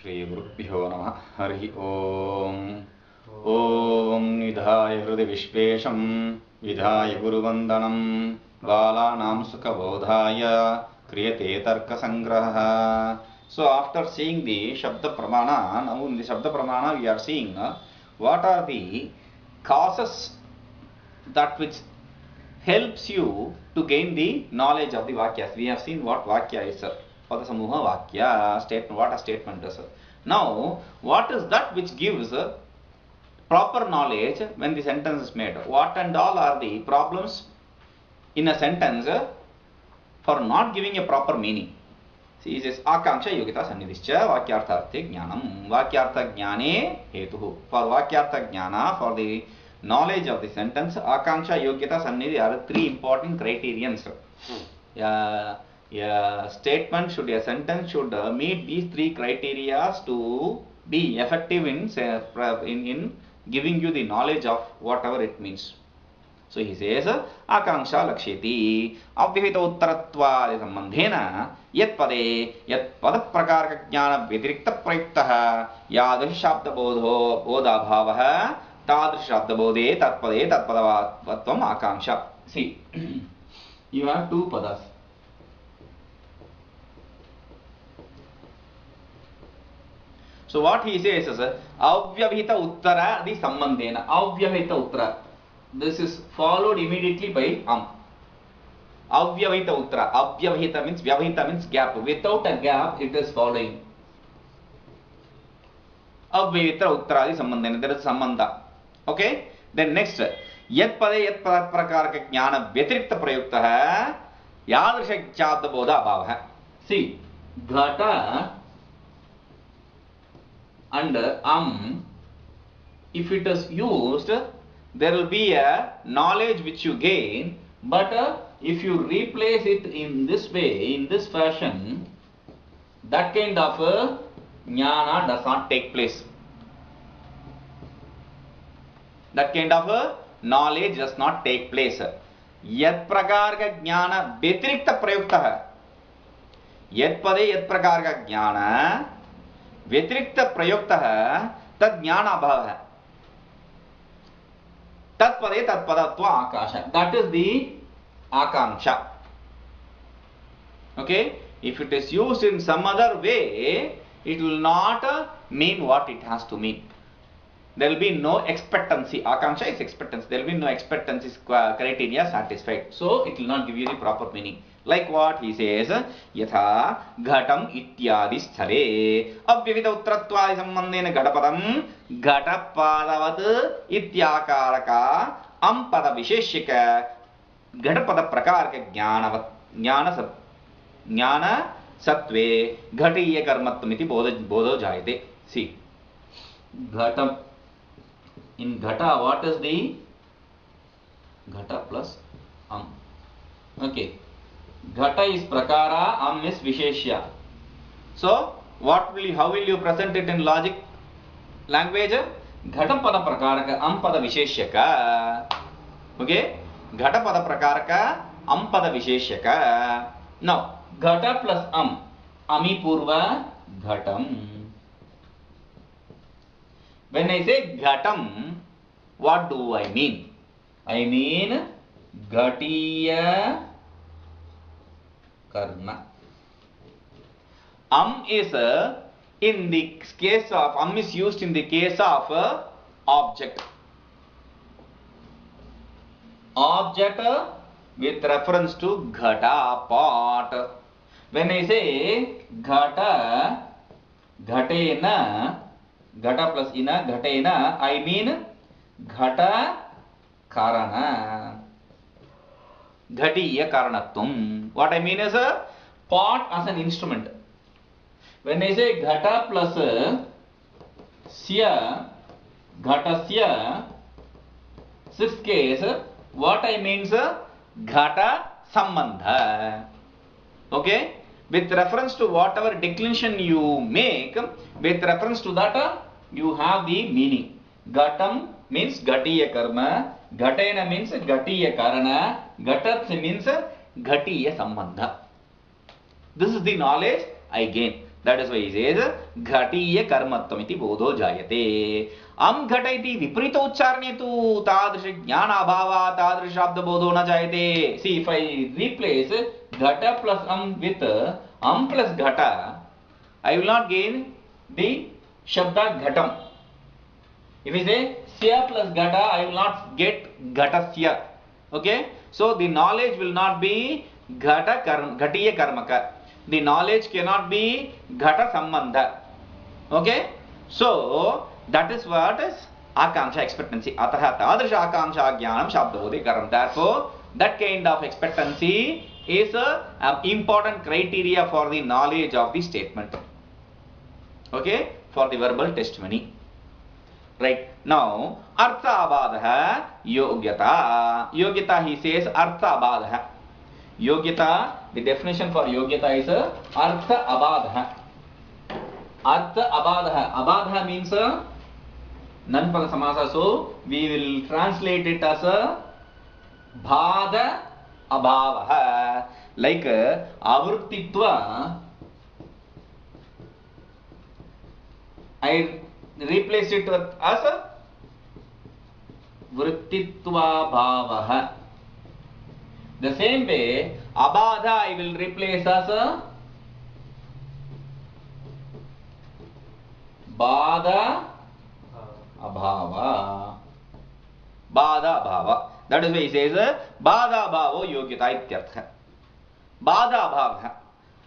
श्रीगुरुभ्यो नमः। हरि ओम। ओम निधाय हृदि विश्वेशं विधाय गुरुवंदनं बालानां सुखबोधाय क्रियते तर्कसंग्रहः. So after seeing the Shabda Pramana, now in the Shabda Pramana we are seeing what are the causes that which helps you to gain the knowledge of the Vakyas. We have seen what Vakya is, Pada Samuha Vakya, statement, what a statement is. Now, what is that which gives proper knowledge when the sentence is made? What and all are the problems in a sentence for not giving a proper meaning? See, it says Akanksha Yogita Sannidhischa Vakyartharthe Jnanam. Vakyartha Jnane Hetuhu. For Vakyartha Jnana, for the knowledge of the sentence, Akanksha Yogyata Sannidhi are three important criterions. A statement should, a sentence should meet these three criteria to be effective in giving you the knowledge of whatever it means. So he says, Akanksha Laksheti Avyavita Uttaratva Sambandhena Yat Pade Yat Pada Prakaraka Jnana Vyatirikta Prayuktaha Yadrish Shabda Bodha Bhavaha Tadrish Shabda Bodhe Tatpade Tatpadavatvam Akanksha. See, you have two padas. So what he says is Avyavita Uttara the Sambandhena. Avyavita Uttara. This is followed immediately by Avyavita Uttara. Avyavita means Vyavita means gap. Without a gap, it is following. Avyavita Uttara the Sambandhena. There is Sambandha. Okay? Then next, Yat Pade Yat Prakaraka Jnana Vyatirikta Prayuktaha Yadrisha Chabda Bodha Bhavaha. See, Ghata and if it is used, there will be a knowledge which you gain, but if you replace it in this way, in this fashion, that kind of jnana does not take place. That kind of knowledge does not take place. Yat prakarka jnana vyatirikta prayuktaha. Yat pade yat prakarka jnana vyatirikta prayuktaha tad jnana bhavaha. Tatpade tatpadatva akasha. That is the akanksha. Okay? If it is used in some other way, it will not mean what it has to mean. There will be no expectancy. Akanksha is expectancy. There will be no expectancy criteria satisfied. So it will not give you the proper meaning. Like what he says, Yatha Ghatam Ityadi Sthale Avyavita Uttrattvadi Sambandhena Ghatapadam Ghatapadavad Ityakaraka Ampada Visheshika Ghatapada Prakaraka Jnana Sattve Ghatiya Karmattamiti Bodho Jayate. See, Ghatam. In Ghata, what is the Ghata plus Okay. Ghata is Prakara, is Visheshya. So, how will you present it in logic language? Ghata pada prakaraka, pada visheshyaka. Okay? Ghata pada prakaraka, pada visheshyaka. Now, Ghata plus ami purva, Ghatam. When I say Ghatam, what do I mean? I mean Ghatiya Karna. Is in the case of is used in the case of object. Object with reference to Ghata pot. When I say Ghata, Ghatena, Ghata plus ina, Ghatena, I mean Ghata Karana. Ghatiya Karanatvam. What I mean is a pot as an instrument. When I say Ghata plus Sya, Ghatasya, sixth case, what I mean is Ghata Sambandha. Okay? With reference to whatever declination you make, with reference to that, you have the meaning. Ghatam means Ghatiya Karma, Ghatena means Ghatiya Karana, Ghatat means Ghatiya Sambandha. This is the knowledge I gain. That is why he says ghatiya karmatvam iti bodho jayate. घट इति विपरीत उच्चारणे तु तादृश ज्ञान अभावात् तादृश शब्द बोधो न जायते. See, if I replace घट plus with plus घट, I will not gain the shabda ghatam. If I say sya plus ghata, I will not get ghatasya. Okay? So the knowledge will not be ghatiya karmaka. The knowledge cannot be ghata sambandha. Okay? So that is what is akanksha, expectancy. Ataha tadrisha akanksha jnanam shabdabodhe karam. Therefore, that kind of expectancy is an important criteria for the knowledge of the statement. Okay? For the verbal testimony. Right. Now, artha abadha yogyata. Yogyata, he says, artha abadha. Yogyata, the definition for yogyata is artha abadha. Artha abadha. Abadha means nanpada samasa. So, we will translate it as bhada abhavaha. Like avruttitva. I replace it as vrittitva bhavaha. The same way, abadha I will replace as bada abhava. Bada abhava. That is why he says bada abhavo yogyata ityartha. Bada abhava,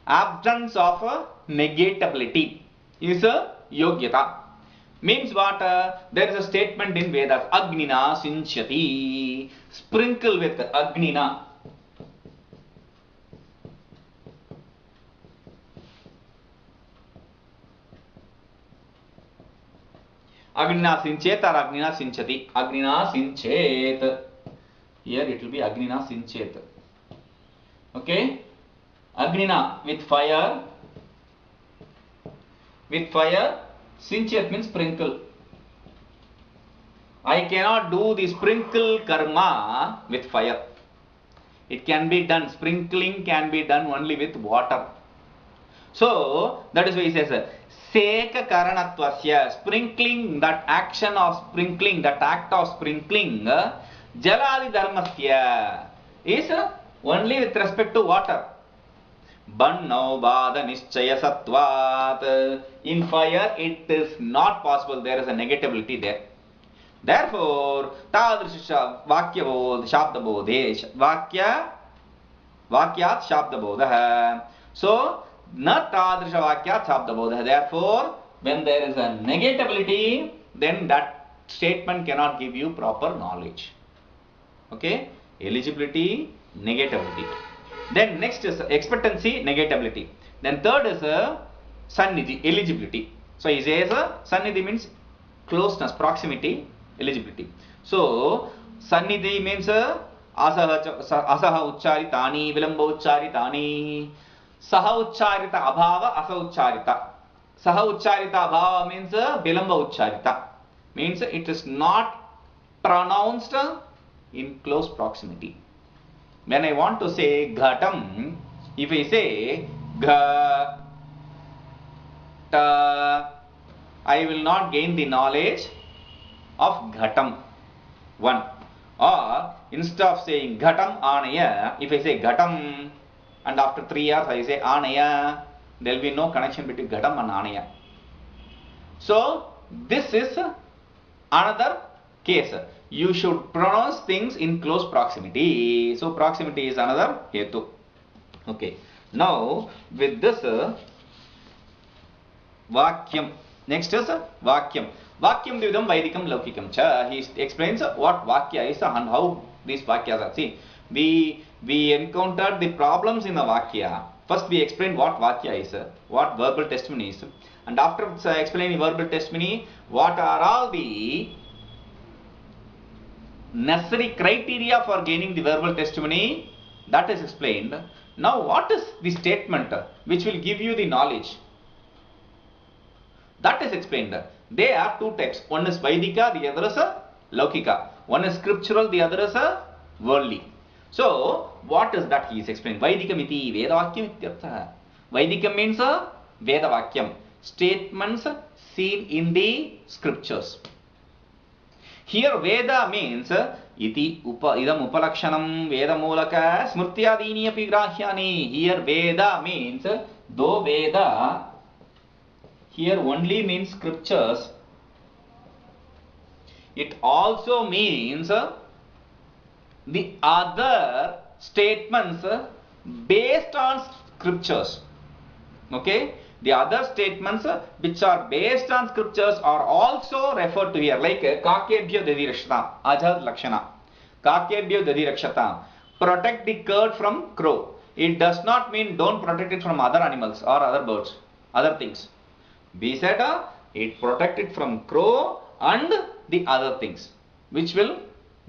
absence of negatability, is yogyata. Means what? There is a statement in Vedas, Agnina Sinchyati. Sprinkle with Agnina. Agnina Sinchet or Agnina Sinchati. Agnina Sinchet. Here it will be Agnina Sinchet. Okay? Agnina with fire. With fire. Sinchet means sprinkle. I cannot do the sprinkle karma with fire. It can be done, sprinkling can be done only with water. So, that is why he says, Seka karanatvasya, sprinkling, that action of sprinkling, that act of sprinkling, jaladi dharmasya, is only with respect to water. Bannau bada nischaya sattvat. In fire, it is not possible. There is a negatibility there. Therefore, tadrisha vakya bodh shabda bodhe vakyat shabda bodha. So, na tadrisha vakyat shabda bodha. Therefore, when there is a negatibility, then that statement cannot give you proper knowledge. Okay? Eligibility, negativity. Then next is expectancy, negatibility. Then third is sannidhi, eligibility. So he says sannidhi means closeness, proximity, eligibility. So sannidhi means asaha uchcharitani, vilamba uchcharitani. Saha uchcharita abhava, asa uchcharita. Saha uchcharita abhava means vilamba uchcharita. Means it is not pronounced in close proximity. When I want to say ghatam, if I say gha, ta, I will not gain the knowledge of ghatam. One. Or instead of saying ghatam anaya, if I say ghatam and after 3 hours I say anaya, there will be no connection between ghatam and anaya. So this is another case. You should pronounce things in close proximity. So proximity is another hetu. Okay. Now with this vakyam. Next is vakyam. Vakyam dvidam vaidikam laukikam cha. He explains what vakya is and how these vakyas are. See, we encountered the problems in the vakya. First we explained what vakya is, what verbal testimony is, and after explaining verbal testimony, what are all the necessary criteria for gaining the verbal testimony, that is explained. Now what is the statement which will give you the knowledge? That is explained. There are two types. One is Vaidika, the other is Laukika. One is scriptural, the other is worldly. So what is that he is explaining? Vaidikam iti Vedavakyam ityartha. Vaidikam means Vedavakyam. Statements seen in the scriptures. Here Veda means iti idam upalakshanam Veda mulaka smrtyadini api grahyani. Here Veda means, though Veda here only means scriptures, it also means the other statements based on scriptures. Okay? The other statements which are based on scriptures are also referred to here, like Kakebhyo Dadirakshata, Ajad Lakshana. Kakebhyo Dadirakshata. Protect the curd from crow. It does not mean don't protect it from other animals or other birds, other things. We said it protect it from crow and the other things which will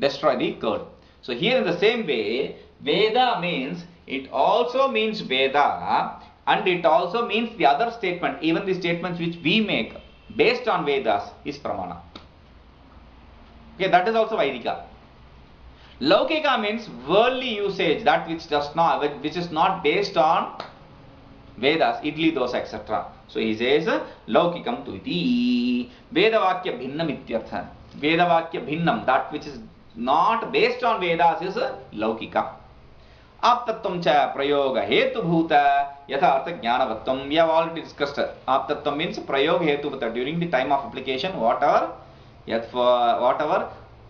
destroy the curd. So here in the same way, Veda means, it also means Veda, and it also means the other statement, even the statements which we make based on Vedas is Pramana. Okay, that is also Vaidika. Laukika means worldly usage, that which is not based on Vedas, idli, dosa, etc. So he says, Laukikam tu iti. Vedavakya bhinnam ityartha. Vedavakya bhinnam, that which is not based on Vedas is Laukika. Aptatvam cha prayoga hetu bhuta yathartha jnanavatvam. We have already discussed. Aptatvam means prayoga hetu bhuta. During the time of application, whatever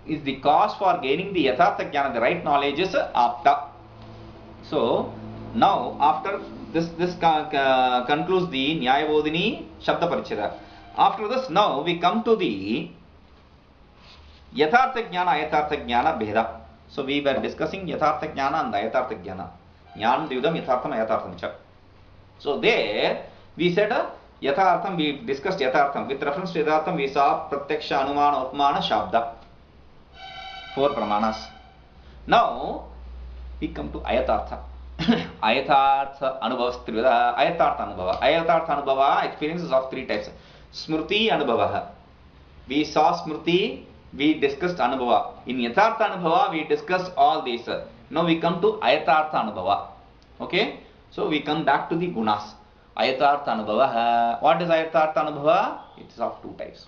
is the cause for gaining the yathartha jnana, the right knowledge, is apta. So now after this concludes the Nyayabodhini Shabda Paricheda. After this, now we come to the Yathartha Jnana, Ayathartha Jnana Bheda. So we were discussing Yathartha Jnana and Ayathartha Jnana. Jnana Dvidam Yathartham Ayathartham Cha. So there we said Yathartham, we discussed Yathartham. With reference to Yathartham, we saw Pratyaksha, Anumana, Upmana, Shabda. 4 pramanas. Now we come to Ayathartha. Ayathartha Anubhava Trivida. Ayathartha Anubhava. Ayathartha Anubhava experiences of 3 types. Smrti Anubhava. We saw Smrti, we discussed Anubhava. In Yathartha Anubhava, we discussed all these. Now we come to Ayathartha Anubhava. Okay? So we come back to the Gunas. Ayathartha Anubhava. What is Ayathartha Anubhava? It is of 2 types.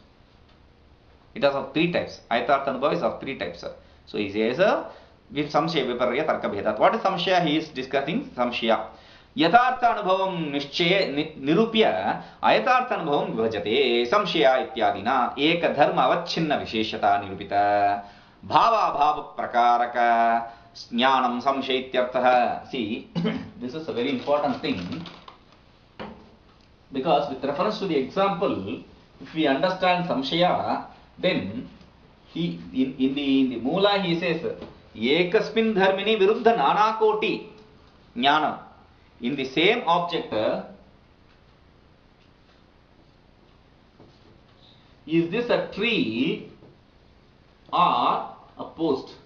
It is of 3 types. Ayathartha Anubhava is of 3 types. So he says, with Samshaya Viparya Tarka Bhedat. What is Samshaya? He is discussing Samshaya. Yathartha Anubhavam Nirupya Ayathartha Anubhavam Vibhajate Samshaya Ityadina Eka Dharma Avachinna Visheshata Nirupita Bhava Bhava Prakaraka Jnanam Samshaya Ityartha. See, this is a very important thing, because with reference to the example, if we understand Samshaya, then he in the Mula he says Ekasmin Dharmini Viruddha Nanakoti Jnanam. In the same object, is this a tree or a post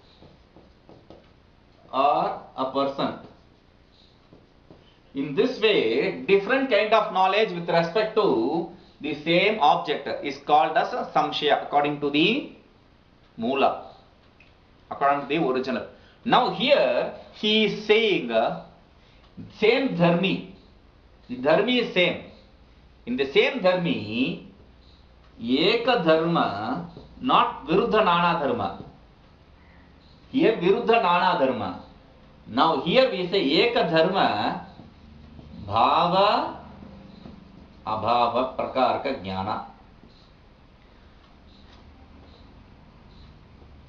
or a person? In this way, different kind of knowledge with respect to the same object is called as Samshaya according to the Mula, according to the original. Now here he is saying same dharmi. The dharmi is same. In the same dharmi, Eka dharma, not Viruddha Nana dharma. Here Viruddha Nana dharma. Now here we say Eka dharma, Bhava Abhava Prakaraka Jnana.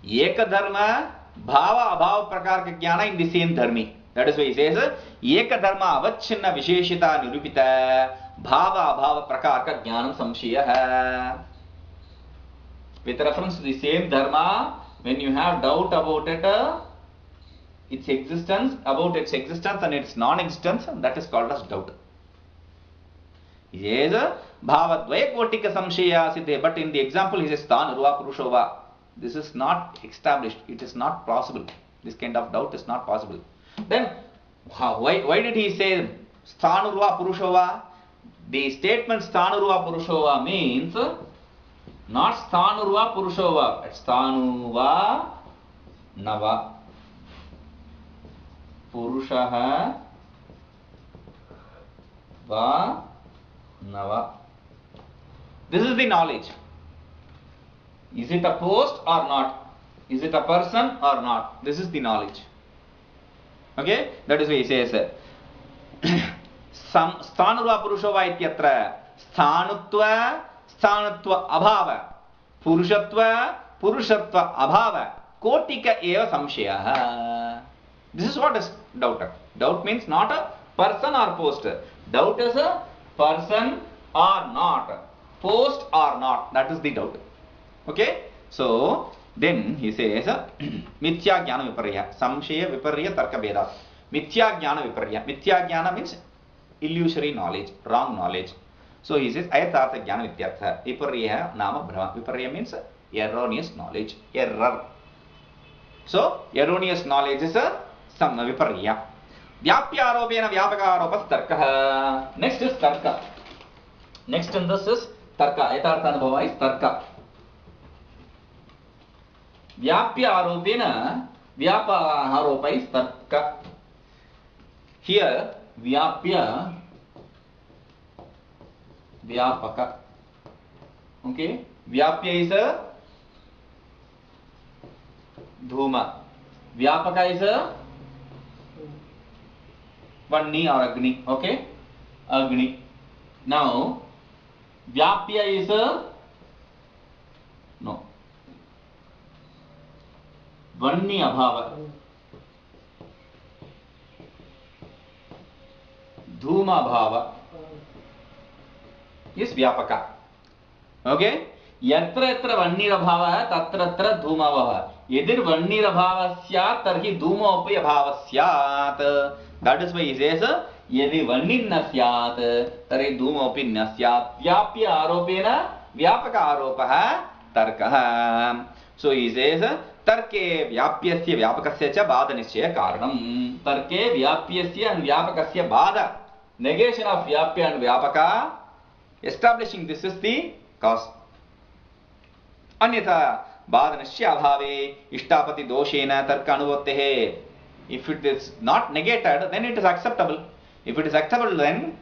Eka dharma, Bhava Abhava Prakaraka Jnana in the same dharmi. That is why he says, Eka dharma avachinna visheshita nirupita bhava abhava prakaraka jnanam samshaya. With reference to the same dharma, when you have doubt about it, its existence and its non-existence, that is called as doubt. He says, bhava dvayakotika samshaya siddhe. But in the example, he says, sthana ruva purushova. This is not established. It is not possible. This kind of doubt is not possible. Then, why did he say Sthanurva Purushova? The statement Sthanurva Purushova means not Sthanurva Purushova, but Sthanuva Nava Purushaha Va Nava. This is the knowledge. Is it a post or not? Is it a person or not? This is the knowledge. Okay? That is why he says Sthanurva Purushova ityatra Sthanutva Abhava Purushatva Abhava Kotika eva samshaya. This is what is doubt. Doubt means not a person or post. Doubt is a person or not. Post or not. That is the doubt. Okay? So, then he says Mithya Jnana Viparya. Samshaya Viparya Tarka Veda. Mithya Jnana Viparya. Mithya Jnana means illusory knowledge, wrong knowledge. So he says Ayatartha Jnana Vityartha. Viparya Nama Brahma. Viparya means erroneous knowledge. Error. So, erroneous knowledge is a some Viparya. Vyapya Aropena Vyapaka Aropas Tarka. Next is Tarka. Next in this is Tarka. Ayatartha Anubhava is Tarka. Vyapya Aropena Vyapaka Aropa is Tarka. Here, Vyapya Vyapaka. Okay? Vyapya is a Dhuma. Vyapaka is a Vanni or Agni. Okay? Agni. Now, Vyapya is a no. Vanni Abhava. Dhuma Bhava is Vyapaka. Okay? Yatra yatra Vannira Bhava tatra tatra Dhuma Bhava. Yedir Vannira Bhava syat tarhi Dhuma Upi Bhava syat. That is why he says Yedi Vanninna syat tarhi Dhuma Upi nasyat. Vyapya Aropena Vyapaka Aropaha Tarkaha. So he says Tarke Vyapyasya Vyapakasya cha Bada Nischaya Karanam. Tarke Vyapyasya and Vyapakasya Bada. Negation of Vyapya and Vyapaka. Establishing this is the cause. Anyatha Badanasya Bhave Ishtapati Doshena Tarka Anuvottehe. If it is not negated, then it is acceptable. If it is acceptable, then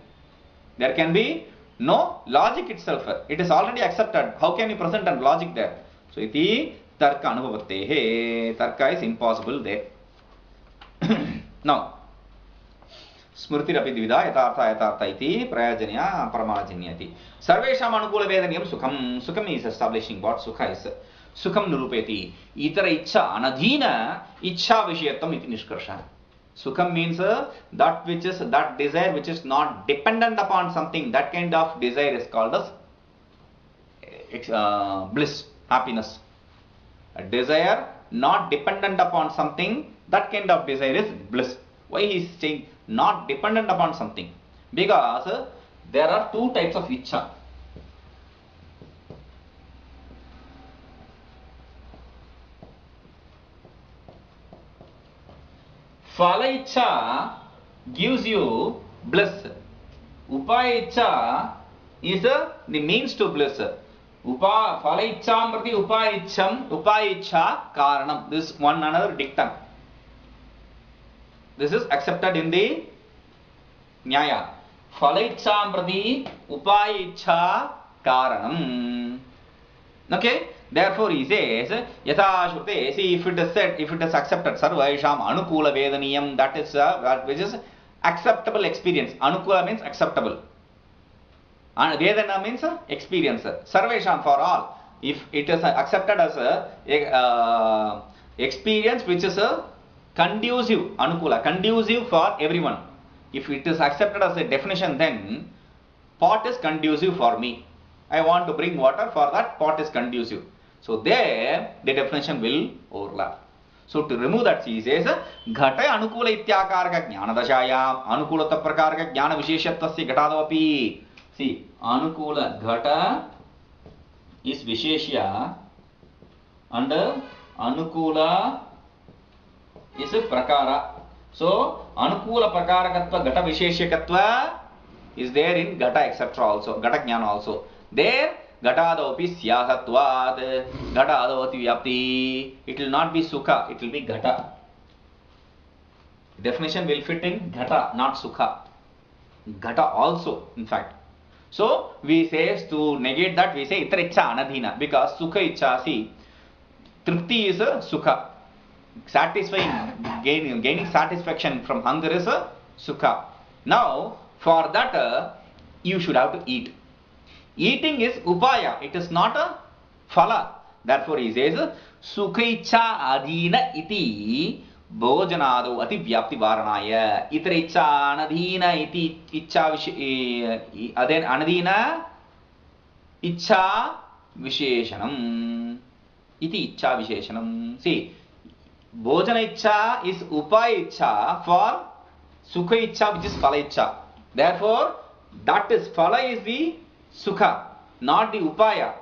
there can be no logic itself. It is already accepted. How can you present a logic there? So, iti Tarka Anuvottehe. Tarka is impossible there. Now, Smrtirapi Dvida Yatartha Yatartha iti Prayajanya Paramajanyati. Sarvesham Anukula Vedaniyam Sukham. Sukham is establishing what Sukha is. Sukham Nurupeti. Itara Icha Anadhina Icha Vishyatam iti Nishkarsha. Sukham means that which is that desire which is not dependent upon something. That kind of desire is called as bliss, happiness. A desire not dependent upon something. That kind of desire is bliss. Why he is saying not dependent upon something? Because there are two types of Icha. Phala Icha gives you bliss. Upaya Icha is the means to bliss. Phala Icham prati Upaya Icha Karanam. This is one another dictum. This is accepted in the Nyaya. Phala Icham prati Upaya Icha Karanam. Okay? Therefore, he says, Yatha Shrute, see if it is said, if it is accepted, Sarvaisham Anukula Vedaniyam, that is that which is acceptable experience. Anukula means acceptable. And Vedana means experience. Sarvaisham for all. If it is accepted as a experience which is conducive, Anukula, conducive for everyone. If it is accepted as a definition, then pot is conducive for me. I want to bring water, for that pot is conducive. So there the definition will overlap. So to remove that, he says Ghata Anukula Ityakaraka Jnana Dashayam Anukulata Prakaraka Jnana Visheshattasya Ghatadapi. See, Anukula Ghata is Visheshya and Anukula is a Prakara. So Anukula Prakarakatva Ghata Visheshyakatva is there in Ghata etc. also, Ghata Jnana also. There Ghatadapi Syasatvat, Ghatadavati Vyapti. It will not be Sukha, it will be Ghata. Definition will fit in Ghata, not Sukha. Ghata also, in fact. So we say to negate that, we say itra icha anadhina, because sukha icha, see, tripti is a sukha. Satisfying, gaining satisfaction from hunger is a sukha. Now, for that, you should have to eat. Eating is upaya, it is not a phala. Therefore, he says, sukha icha adhina iti bhojanado ati vyapti varanaya. Itra icha anadhina iti icha anadhina icha visheshanam. Iti icha visheshanam. See, bhojana icha is upaya icha for sukha icha, which is phala icha. Therefore, that is phala is the sukha, not the upaya.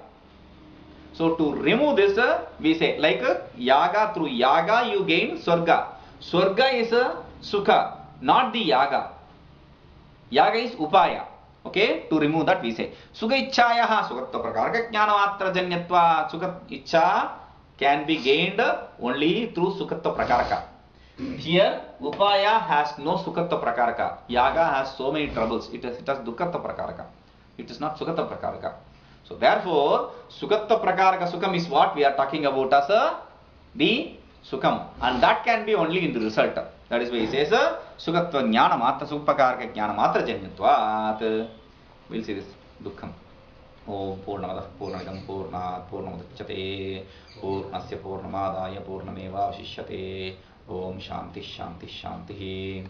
So to remove this, we say like yaga, through yaga you gain swarga. Swarga is a sukha, not the yaga. Yaga is upaya. Okay, to remove that we say sukha ichchayaha sukhatva prakaraka jnanamatra janyatva. Sukha ichcha can be gained only through sukhatva prakaraka. Here upaya has no sukhatva prakaraka. Yaga has so many troubles. It has dukkhatva prakaraka. It is not sukhatva prakaraka. So therefore, sukhatva prakaraka sukham is what we are talking about as the sukham, and that can be only in the result. That is why he says sukhatva jnana matra supakaraka jnana matra janyatvat. We'll see this dukkham. Om Purnamadah Purnamidam Purnat Purnamudachyate Purnasya Purnamadaya Purnameva Vashishyate. Om Shanti Shanti Shanti.